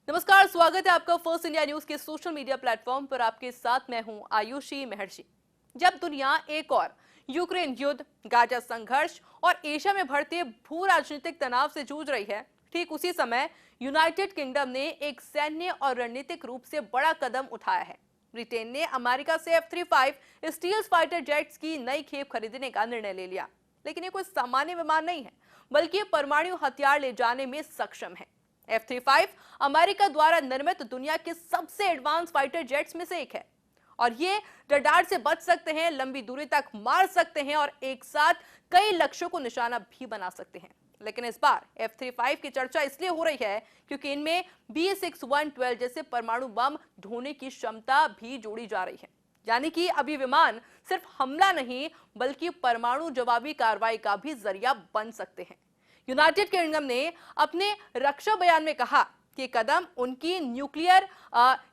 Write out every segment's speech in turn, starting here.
नमस्कार, स्वागत है आपका फर्स्ट इंडिया न्यूज के सोशल मीडिया प्लेटफॉर्म पर। आपके साथ मैं हूं आयुषी महर्षि। जब दुनिया एक और यूक्रेन युद्ध, गाजा संघर्ष और एशिया में बढ़ते भू राजनीतिक तनाव से जूझ रही है, ठीक उसी समय यूनाइटेड किंगडम ने एक सैन्य और रणनीतिक रूप से बड़ा कदम उठाया है। ब्रिटेन ने अमेरिका से F-35 स्टील्थ फाइटर जेट्स की नई खेप खरीदने का निर्णय ले लिया। लेकिन ये कोई सामान्य विमान नहीं है, बल्कि ये परमाणु हथियार ले जाने में सक्षम है। F-35 अमेरिका द्वारा निर्मित दुनिया के सबसे एडवांस फाइटर जेट्स में से एक है और ये रडार से बच सकते हैं, लंबी दूरी तक मार सकते हैं और एक साथ कई लक्ष्यों को निशाना भी बना सकते हैं। लेकिन इस बार F-35 की चर्चा इसलिए हो रही है क्योंकि इनमें B6112 जैसे परमाणु बम ढोने की क्षमता भी जोड़ी जा रही है। यानी कि अब ये विमान सिर्फ हमला नहीं बल्कि परमाणु जवाबी कार्रवाई का भी जरिया बन सकते हैं। यूनाइटेड किंगडम ने अपने रक्षा बयान में कहा कि कदम उनकी न्यूक्लियर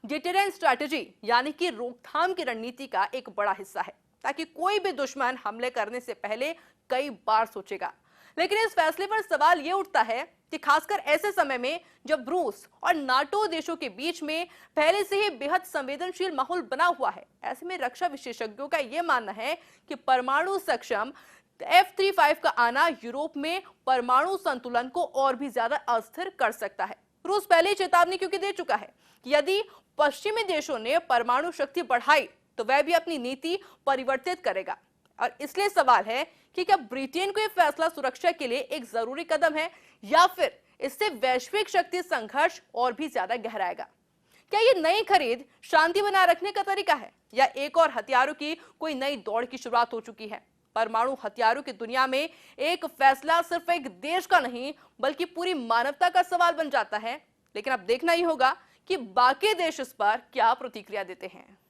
डिटरेंस स्ट्रैटेजी यानी कि रोकथाम की रणनीति का एक बड़ा हिस्सा है, ताकि कोई भी दुश्मन हमले करने से पहले कई बार सोचेगा। लेकिन इस फैसले पर सवाल यह उठता है कि खासकर ऐसे समय में जब रूस और नाटो देशों के बीच में पहले से ही बेहद संवेदनशील माहौल बना हुआ है, ऐसे में रक्षा विशेषज्ञों का यह मानना है कि परमाणु सक्षम F-35 का आना यूरोप में परमाणु संतुलन को और भी ज्यादा अस्थिर कर सकता है। रूस पहले ही चेतावनी क्योंकि दे चुका है कि यदि पश्चिमी देशों ने परमाणु शक्ति बढ़ाई तो वह भी अपनी नीति परिवर्तित करेगा। और इसलिए सवाल है कि क्या ब्रिटेन को यह फैसला सुरक्षा के लिए एक जरूरी कदम है या फिर इससे वैश्विक शक्ति संघर्ष और भी ज्यादा गहराएगा। क्या ये नई खरीद शांति बनाए रखने का तरीका है या एक और हथियारों की कोई नई दौड़ की शुरुआत हो चुकी है। परमाणु हथियारों की दुनिया में एक फैसला सिर्फ एक देश का नहीं बल्कि पूरी मानवता का सवाल बन जाता है। लेकिन अब देखना ही होगा कि बाकी देश इस पर क्या प्रतिक्रिया देते हैं।